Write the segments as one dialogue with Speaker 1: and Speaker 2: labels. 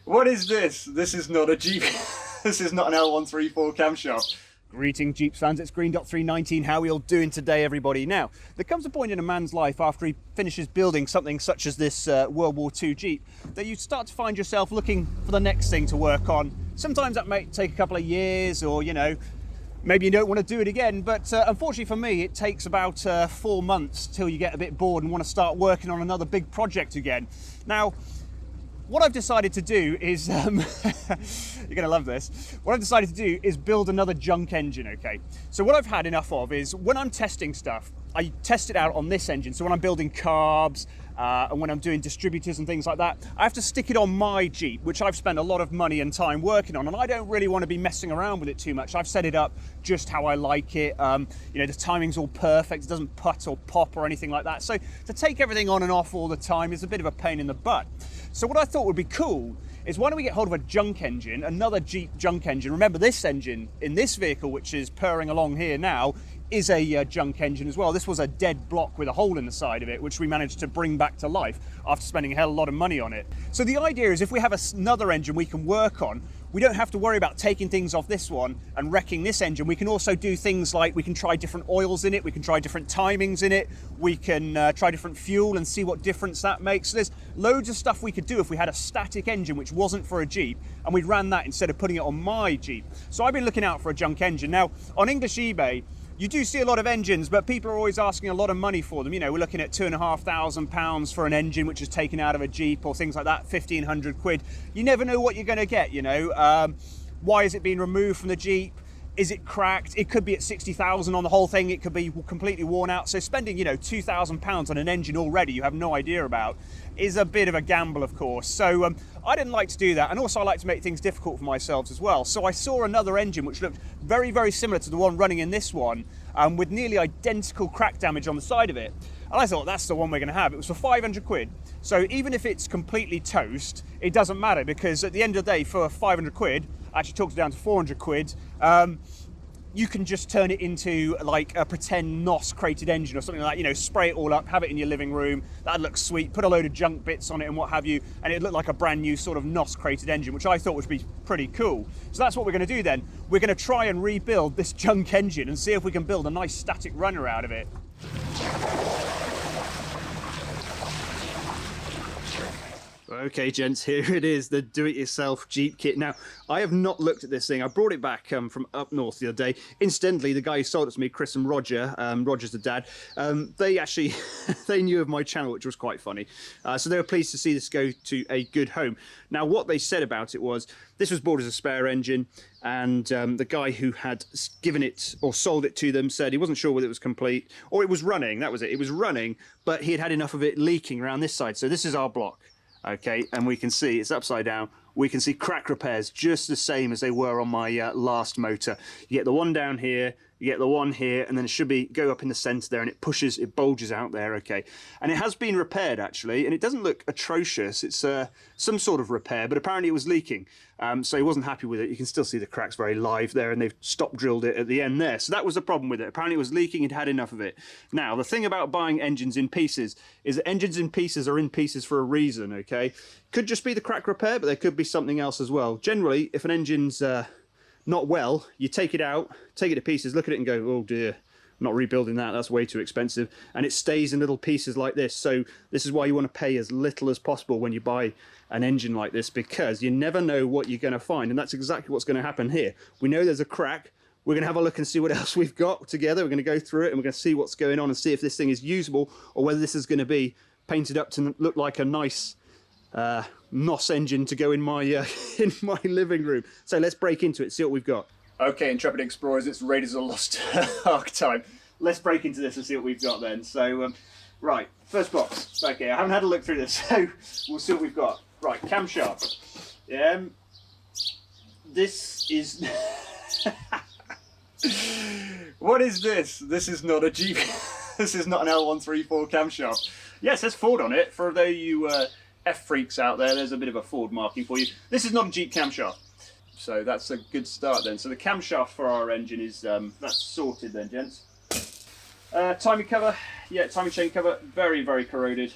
Speaker 1: What is this? This is not a Jeep. This is not an L134 camshaft. Greeting Jeeps fans, it's Greendot 319. How are we all doing today, everybody? Now, there comes a point in a man's life after he finishes building something such as this World War II Jeep that you start to find yourself looking for the next thing to work on. Sometimes that may take a couple of years, or, you know, maybe you don't want to do it again, but unfortunately for me, it takes about 4 months till you get a bit bored and want to start working on another big project again. Now, what I've decided to do is, you're going to love this, what I've decided to do is build another junk engine, okay? So what I've had enough of is, when I'm testing stuff, I test it out on this engine. So when I'm building carbs, and when I'm doing distributors and things like that, I have to stick it on my Jeep, which I've spent a lot of money and time working on, and I don't really want to be messing around with it too much. I've set it up just how I like it. You know, the timing's all perfect, it doesn't putt or pop or anything like that. So to take everything on and off all the time is a bit of a pain in the butt. So what I thought would be cool is, why don't we get hold of a junk engine, another Jeep junk engine. Remember, this engine in this vehicle, which is purring along here now, is a junk engine as well. This was a dead block with a hole in the side of it, which we managed to bring back to life after spending a hell of a lot of money on it. So the idea is, if we have another engine we can work on, we don't have to worry about taking things off this one and wrecking this engine. We can also do things like, we can try different oils in it, we can try different timings in it, we can try different fuel and see what difference that makes. So there's loads of stuff we could do if we had a static engine which wasn't for a Jeep, and we'd ran that instead of putting it on my Jeep. So I've been looking out for a junk engine. Now, on English eBay, you do see a lot of engines, but people are always asking a lot of money for them. You know, we're looking at £2,500 for an engine which is taken out of a Jeep, or things like that, 1,500 quid. You never know what you're going to get, you know. Why is it being removed from the Jeep? Is it cracked? It could be at 60,000 on the whole thing. It could be completely worn out. So spending, you know, £2,000 on an engine already you have no idea about is a bit of a gamble, of course. So I didn't like to do that. And also I like to make things difficult for myself as well. So I saw another engine which looked very, very similar to the one running in this one, with nearly identical crack damage on the side of it. And I thought, that's the one we're going to have. It was for 500 quid. So even if it's completely toast, it doesn't matter, because at the end of the day, for 500 quid, I actually talked it down to 400 quid, you can just turn it into like a pretend NOS crated engine or something like that. You know, spray it all up, have it in your living room. That looks sweet. Put a load of junk bits on it and what have you, and it looked like a brand new sort of NOS crated engine, which I thought would be pretty cool. So that's what we're going to do then. We're going to try and rebuild this junk engine and see if we can build a nice static runner out of it. Okay, gents, here it is, the do-it-yourself Jeep kit. Now, I have not looked at this thing. I brought it back from up north the other day. Incidentally, the guy who sold it to me, Chris and Roger, Roger's the dad, they actually, they knew of my channel, which was quite funny. So they were pleased to see this go to a good home. Now, what they said about it was, this was bought as a spare engine, and the guy who had given it or sold it to them said he wasn't sure whether it was complete or it was running. That was it. It was running, but he had had enough of it leaking around this side. So this is our block. Okay, and we can see it's upside down. We can see crack repairs just the same as they were on my last motor. You get the one down here, you get the one here, and then it should be go up in the center there, and it pushes, it bulges out there. Okay, and it has been repaired actually, and it doesn't look atrocious. It's some sort of repair, but apparently it was leaking, so he wasn't happy with it. You can still see the cracks very live there, and they've stop drilled it at the end there. So that was the problem with it. Apparently it was leaking. He'd had enough of it. Now, the thing about buying engines in pieces is that engines in pieces are in pieces for a reason. Okay, could just be the crack repair, but there could be something else as well. Generally, if an engine's not well, you take it out, take it to pieces, look at it and go, oh dear, I'm not rebuilding that, that's way too expensive. And it stays in little pieces like this. So this is why you want to pay as little as possible when you buy an engine like this, because you never know what you're going to find. And that's exactly what's going to happen here. We know there's a crack. We're going to have a look and see what else we've got together. We're going to go through it and we're going to see what's going on and see if this thing is usable, or whether this is going to be painted up to look like a nice NOS engine to go in my living room. So let's break into it, see what we've got. Okay, Intrepid Explorers, it's Raiders of the Lost Ark time. Let's break into this and see what we've got then. So, right, first box. Okay, I haven't had a look through this, so we'll see what we've got. Right, camshaft. This is... What is this? This is not a Jeep. This is not an L134 camshaft. Yes, there's Ford on it. For those you F freaks out there, there's a bit of a Ford marking for you. This is not a Jeep camshaft. So that's a good start then. So the camshaft for our engine is, that's sorted then, gents. Timing cover, yeah, timing chain cover, very, very corroded.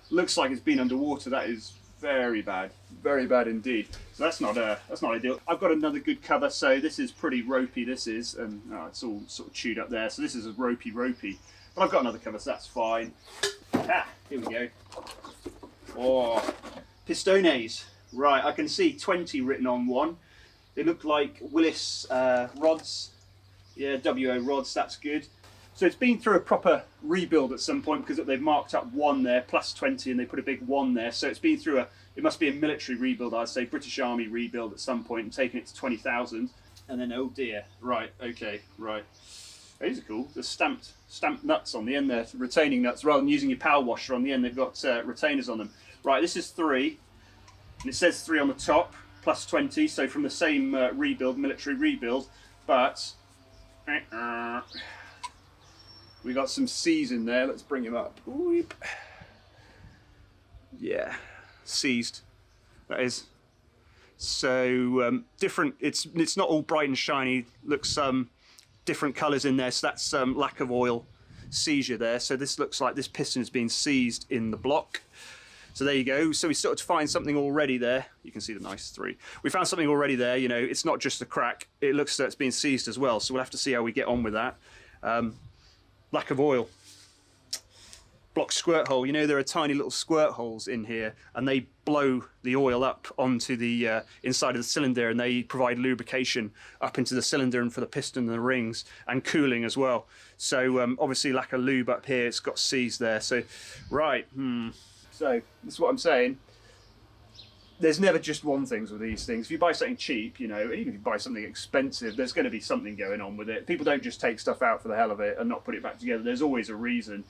Speaker 1: Looks like it's been underwater. That is very bad indeed. So that's not ideal. I've got another good cover, so this is pretty ropey. This is, and it's all sort of chewed up there. So this is a ropey, but I've got another cover, so that's fine. Here we go. Oh, Pistones. Right, I can see 20 written on one. They look like Willys rods. Yeah, WO rods. That's good. So it's been through a proper rebuild at some point because they've marked up 1 there, plus 20, and they put a big 1 there. So it's been through it must be a military rebuild, I'd say, British Army rebuild at some point, and taking it to 20,000. And then, oh dear, right, okay, right. These are cool. There's stamped nuts on the end there, retaining nuts, rather than using your power washer on the end, they've got retainers on them. Right, this is 3, and it says 3 on the top, plus 20, so from the same rebuild, military rebuild, but we got some C's in there. Let's bring him up. Weep. Yeah, seized. That is. So different. It's not all bright and shiny. Looks different colours in there. So that's lack of oil seizure there. So this looks like this piston has been seized in the block. So there you go. So we started to find something already there. You can see the nice 3. We found something already there. You know, it's not just a crack. It looks like it's been seized as well. So we'll have to see how we get on with that. Lack of oil. Block squirt hole. You know, there are tiny little squirt holes in here, and they blow the oil up onto the inside of the cylinder, and they provide lubrication up into the cylinder and for the piston and the rings, and cooling as well. So obviously lack of lube up here. It's got seized there. So right. So that's what I'm saying. There's never just one thing with these things. If you buy something cheap, you know, even if you buy something expensive, there's going to be something going on with it. People don't just take stuff out for the hell of it and not put it back together. There's always a reason.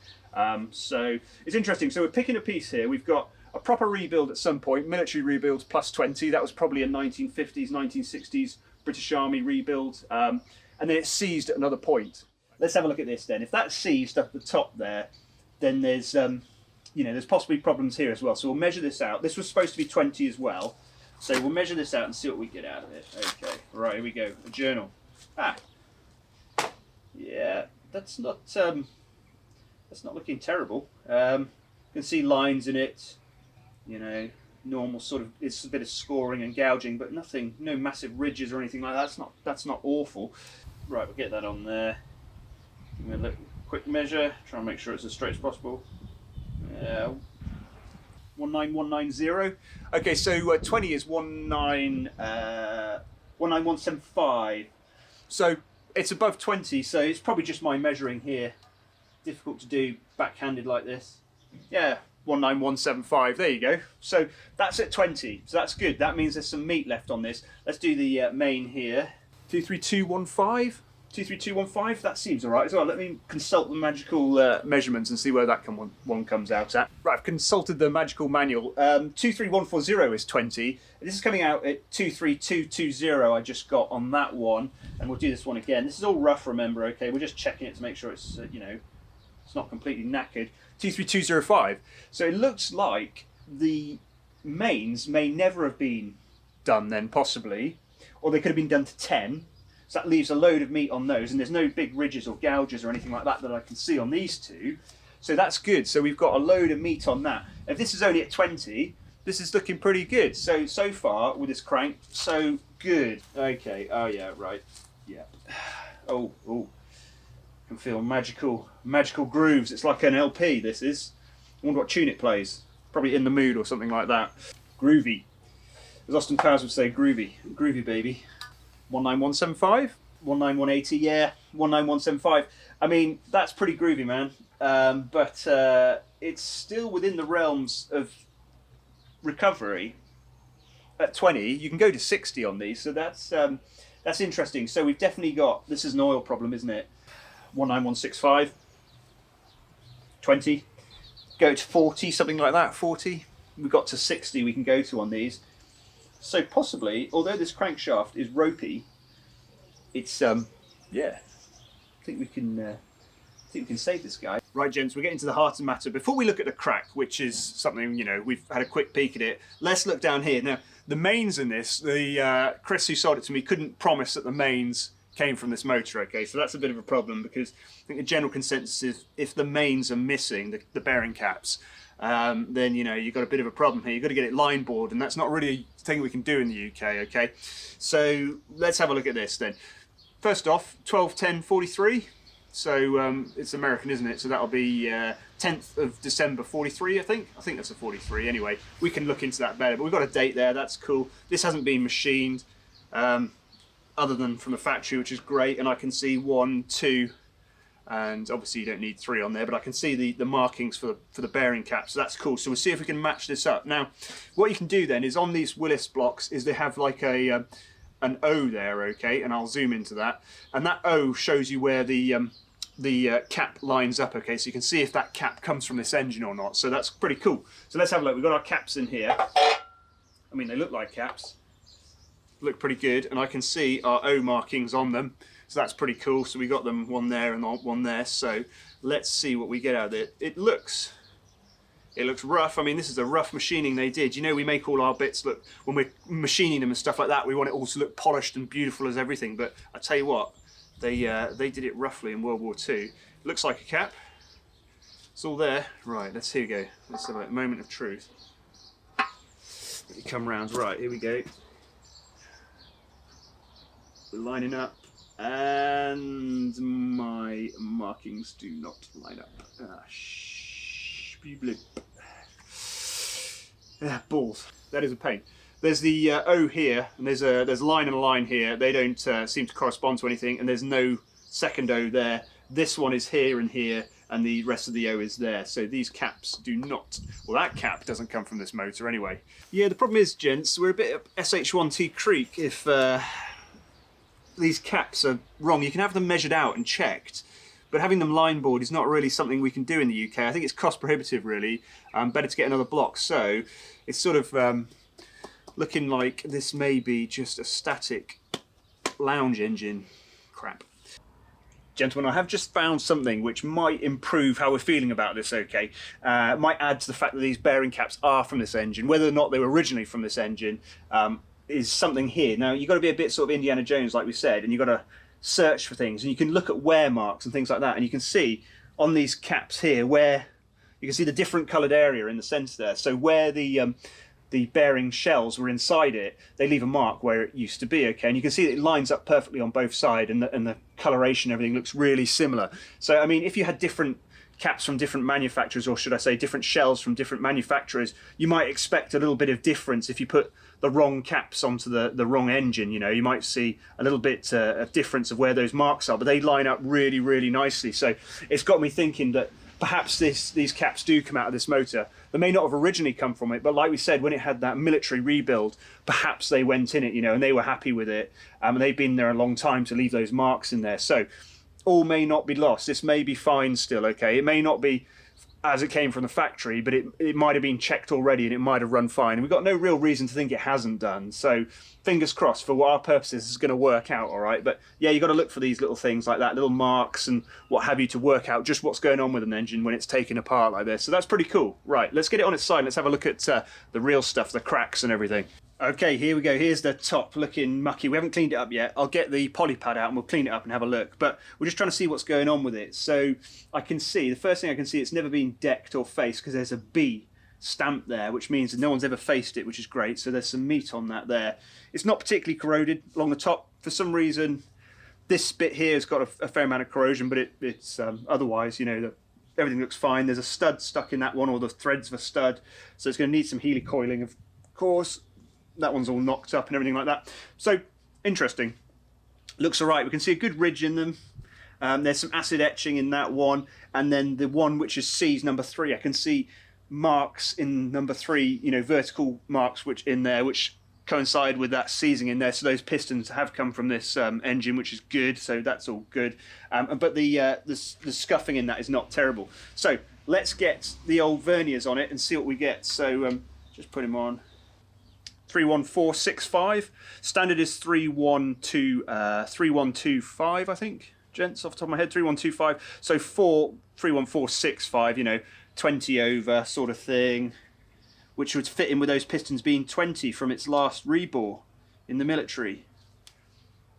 Speaker 1: So it's interesting. So we're picking a piece here. We've got a proper rebuild at some point, military rebuilds plus 20. That was probably a 1950s, 1960s British Army rebuild. And then it's seized at another point. Let's have a look at this then. If that's seized up the top there, then there's... you know, there's possibly problems here as well. So we'll measure this out. This was supposed to be 20 as well. So we'll measure this out and see what we get out of it. Okay, right, here we go. A journal. Yeah, that's not looking terrible. You can see lines in it. You know, normal sort of. It's a bit of scoring and gouging, but nothing, no massive ridges or anything like that. That's not awful. Right, we'll get that on there. Give me a quick measure. Try and make sure it's as straight as possible. 19190. Okay, so 20 is 19175. So it's above 20, so it's probably just my measuring here. Difficult to do backhanded like this. Yeah, 19175. There you go. So that's at 20. So that's good. That means there's some meat left on this. Let's do the main here. 23215. 23215, that seems alright as well. Let me consult the magical measurements and see where that one comes out at. Right, I've consulted the magical manual. 23140 is 20. This is coming out at 23220 I just got on that one. And we'll do this one again. This is all rough, remember, okay? We're just checking it to make sure it's, you know, it's not completely knackered. 23205. So it looks like the mains may never have been done then, possibly. Or they could have been done to 10. So that leaves a load of meat on those, and there's no big ridges or gouges or anything like that that I can see on these two. So that's good. So we've got a load of meat on that. If this is only at 20, this is looking pretty good. So far with this crank, so good. Okay, oh yeah, right. Yeah. Oh. Can feel magical grooves. It's like an LP, this is. I wonder what tune it plays. Probably In the Mood or something like that. Groovy. As Austin Powers would say, groovy. Groovy, baby. 19175, 19180, yeah, 19175. I mean, that's pretty groovy, man. But it's still within the realms of recovery. At 20, you can go to 60 on these, so that's interesting. So we've definitely got, this is an oil problem, isn't it? 19165, 20, go to 40, something like that, 40. We've got to 60 we can go to on these. So possibly, although this crankshaft is ropey, it's yeah. I think we can save this guy. Right, gents, we're getting to the heart of the matter. Before we look at the crack, which is something, you know, we've had a quick peek at it. Let's look down here now. The mains in this, Chris who sold it to me couldn't promise that the mains came from this motor. Okay, so that's a bit of a problem because I think the general consensus is if the mains are missing, the bearing caps. then you know you've got a bit of a problem here. You've got to get it line bored, and that's not really a thing we can do in the UK. Okay, so let's have a look at this then. First off, 12/10/43. So it's American, isn't it? So that'll be 10th of December 43, I think. I think that's a 43. Anyway, we can look into that better. But we've got a date there. That's cool. This hasn't been machined, other than from the factory, which is great. And I can see 1, 2. And obviously you don't need 3 on there, but I can see the markings for the bearing cap, so that's cool. So we'll see if we can match this up. Now, what you can do then is on these Willys blocks is they have like an O there, okay, and I'll zoom into that. And that O shows you where the cap lines up, okay, so you can see if that cap comes from this engine or not. So that's pretty cool. So let's have a look. We've got our caps in here. I mean, they look like caps. Look pretty good, and I can see our O markings on them. So that's pretty cool. So we got them, one there and one there. So let's see what we get out of it. It looks rough. I mean, this is a rough machining they did. You know, we make all our bits look, when we're machining them and stuff like that, we want it all to look polished and beautiful as everything. But I tell you what, they did it roughly in World War II. It looks like a cap. It's all there. Right, here we go. Let's have a moment of truth. You come round. Right, here we go. We're lining up. And my markings do not line up. Balls. That is a pain. There's the O here, and there's a line and a line here. They don't seem to correspond to anything, and there's no second O there. This one is here and here, and the rest of the O is there. So these caps do not. Well, that cap doesn't come from this motor anyway. Yeah, the problem is, gents, we're a bit up SH1T Creek if. These caps are wrong. You can have them measured out and checked, but having them line board is not really something we can do in the UK. I think it's cost prohibitive, really. Better to get another block. So it's sort of looking like this may be just a static lounge engine crap. Gentlemen, I have just found something which might improve how we're feeling about this, okay? It might add to the fact that these bearing caps are from this engine. Whether or not they were originally from this engine, is something here. Now, you've got to be a bit sort of Indiana Jones, like we said, and you've got to search for things, and you can look at wear marks and things like that, and you can see on these caps here where you can see the different coloured area in the centre there. So where the bearing shells were inside it, they leave a mark where it used to be, okay? And you can see that it lines up perfectly on both sides, and the coloration, everything looks really similar. So, I mean, if you had different caps from different manufacturers, or should I say different shells from different manufacturers, you might expect a little bit of difference if you put the wrong caps onto the wrong engine. You know, you might see a little bit of difference of where those marks are, but they line up really, really nicely. So it's got me thinking that perhaps these caps do come out of this motor. They may not have originally come from it, but like we said, when it had that military rebuild, perhaps they went in it, you know, and they were happy with it. And they've been there a long time to leave those marks in there. So all may not be lost. This may be fine still, okay? It may not be as it came from the factory, but it might have been checked already and it might have run fine. And we've got no real reason to think it hasn't done. So fingers crossed for what our purposes this is going to work out, all right? But yeah, you've got to look for these little things like that, little marks and what have you, to work out just what's going on with an engine when it's taken apart like this. So that's pretty cool. Right, let's get it on its side. Let's have a look at the real stuff, the cracks and everything. Okay, here we go. Here's the top looking mucky. We haven't cleaned it up yet. I'll get the poly pad out and we'll clean it up and have a look. But we're just trying to see what's going on with it. So I can see, the first thing I can see, it's never been decked or faced because there's a B stamp there, which means that no one's ever faced it, which is great. So there's some meat on that there. It's not particularly corroded along the top. For some reason, this bit here has got a fair amount of corrosion, but it's otherwise, you know, everything looks fine. There's a stud stuck in that one, or the threads of a stud. So it's going to need some Healy coiling, of course. That one's all knocked up and everything like that. So, interesting. Looks all right. We can see a good ridge in them. There's some acid etching in that one. And then the one which is C's number 3, I can see marks in number 3, you know, vertical marks which in there, which coincide with that seizing in there. So those pistons have come from this engine, which is good. So that's all good. But the scuffing in that is not terrible. So let's get the old verniers on it and see what we get. So just put him on. 31465. Standard is 3125, I think, gents, off the top of my head, 3125. So 31465, you know, 20 over sort of thing, which would fit in with those pistons being 20 from its last rebore in the military.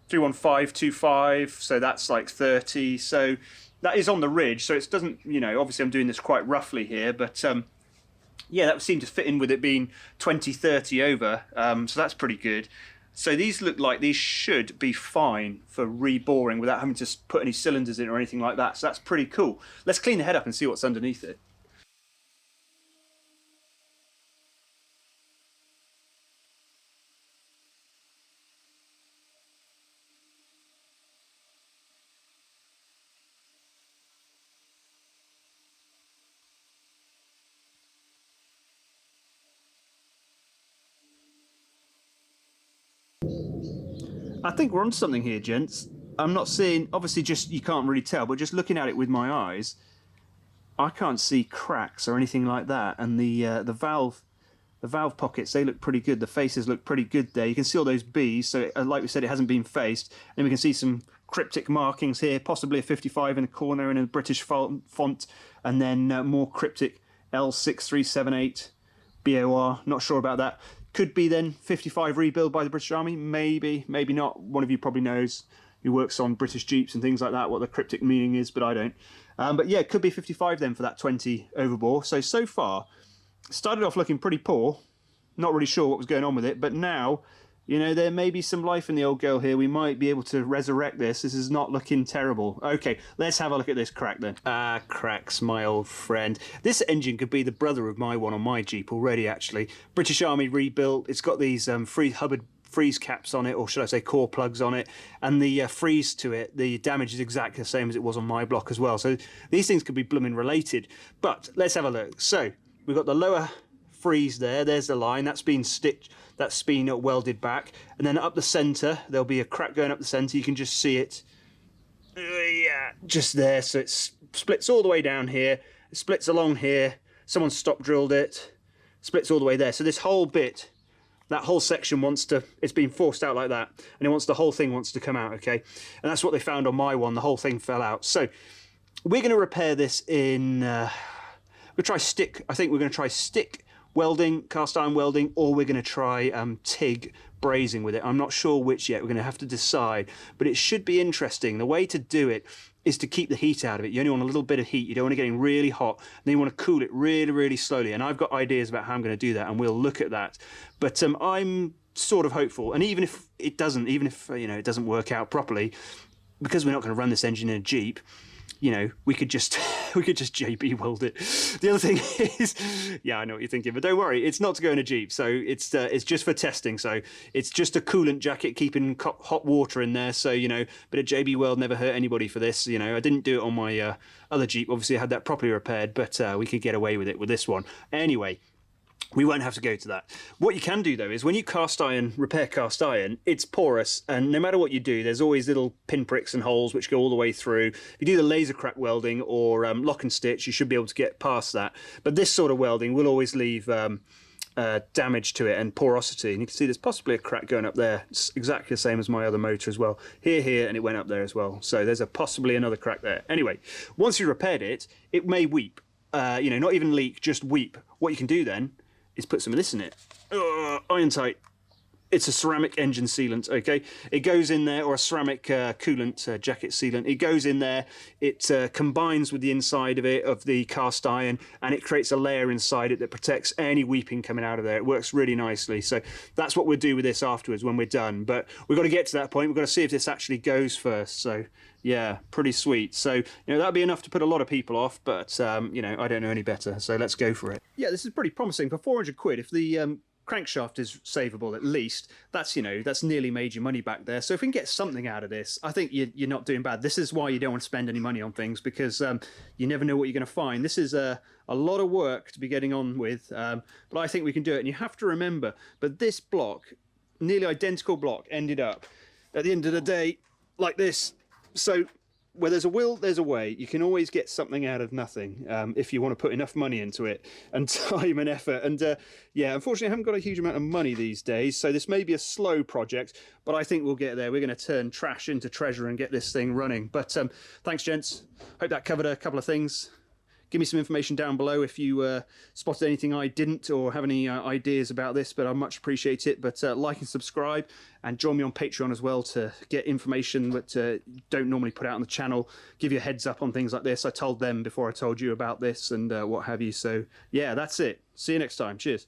Speaker 1: 31525, so that's like 30. So that is on the ridge, so it doesn't, you know, obviously I'm doing this quite roughly here, but Yeah, that would seem to fit in with it being 2030 over, so that's pretty good. So these look like these should be fine for reboring without having to put any cylinders in or anything like that, so that's pretty cool. Let's clean the head up and see what's underneath it. I think we're on something here, gents. I'm not seeing, obviously just, you can't really tell, but just looking at it with my eyes, I can't see cracks or anything like that. And the valve pockets, they look pretty good. The faces look pretty good there. You can see all those B's, so like we said, it hasn't been faced. And we can see some cryptic markings here, possibly a 55 in the corner in a British font, and then more cryptic L6378 BOR, not sure about that. Could be then 55 rebuild by the British Army, maybe, maybe not. One of you probably knows, who works on British Jeeps and things like that, what the cryptic meaning is, but I don't. But yeah, it could be 55 then for that 20 overbore. So far, started off looking pretty poor. Not really sure what was going on with it, but now, you know, there may be some life in the old girl here. We might be able to resurrect this. This is not looking terrible. Okay, let's have a look at this crack then. Ah, cracks, my old friend. This engine could be the brother of my one on my Jeep already, actually. British Army rebuilt. It's got these Hubbard freeze caps on it, or should I say core plugs on it, and the freeze to it, the damage is exactly the same as it was on my block as well. So these things could be blooming related. But let's have a look. So we've got the lower freeze there, there's the line, that's been stitched, that's been welded back, and then up the centre there'll be a crack going up the centre. You can just see it, yeah, just there. So it splits all the way down here, it splits along here, someone stop drilled it, splits all the way there. So this whole bit, that whole section wants to, it's been forced out like that, and it wants, the whole thing wants to come out, okay? And that's what they found on my one, the whole thing fell out. So we're going to repair this in, we'll try stick, I think we're going to try stick welding, cast iron welding, or we're going to try TIG brazing with it. I'm not sure which yet, we're going to have to decide, but it should be interesting. The way to do it is to keep the heat out of it. You only want a little bit of heat, you don't want it getting really hot, and then you want to cool it really, really slowly. And I've got ideas about how I'm going to do that, and we'll look at that. But I'm sort of hopeful, and even if it doesn't, even if you know, it doesn't work out properly, because we're not going to run this engine in a Jeep, you know, we could just JB weld it. The other thing is, yeah, I know what you're thinking, but don't worry, it's not to go in a Jeep. So it's just for testing. So it's just a coolant jacket keeping hot water in there. So, you know, but a JB weld never hurt anybody for this. You know, I didn't do it on my other Jeep. Obviously, I had that properly repaired, but we could get away with it with this one. Anyway, we won't have to go to that. What you can do though is when you cast iron, repair cast iron, it's porous, and no matter what you do, there's always little pinpricks and holes which go all the way through. If you do the laser crack welding or lock and stitch, you should be able to get past that. But this sort of welding will always leave damage to it and porosity. And you can see there's possibly a crack going up there. It's exactly the same as my other motor as well. Here, and it went up there as well. So there's possibly another crack there. Anyway, once you repaired it, it may weep. You know, not even leak, just weep. What you can do then is put some of this in it. Iron tight. It's a ceramic engine sealant, okay? It goes in there, or a ceramic coolant jacket sealant. It goes in there, it combines with the inside of it, of the cast iron, and it creates a layer inside it that protects any weeping coming out of there. It works really nicely. So that's what we'll do with this afterwards when we're done. But we've got to get to that point. We've got to see if this actually goes first. So yeah, pretty sweet. So, you know, that'd be enough to put a lot of people off, but, you know, I don't know any better. So let's go for it. Yeah, this is pretty promising. For 400 quid, if the crankshaft is savable at least, that's, you know, that's nearly made your money back there. So if we can get something out of this, I think you're not doing bad. This is why you don't want to spend any money on things, because you never know what you're going to find. This is a lot of work to be getting on with, but I think we can do it. And you have to remember, but this block, nearly identical block, ended up at the end of the day like this. So where there's a will, there's a way. You can always get something out of nothing if you want to put enough money into it and time and effort. And yeah, unfortunately, I haven't got a huge amount of money these days, so this may be a slow project, but I think we'll get there. We're going to turn trash into treasure and get this thing running. But thanks, gents. Hope that covered a couple of things. Give me some information down below if you spotted anything I didn't or have any ideas about this, but I much appreciate it. But like and subscribe, and join me on Patreon as well to get information that don't normally put out on the channel, give you a heads up on things like this. I told them before I told you about this and what have you. So yeah, that's it. See you next time. Cheers.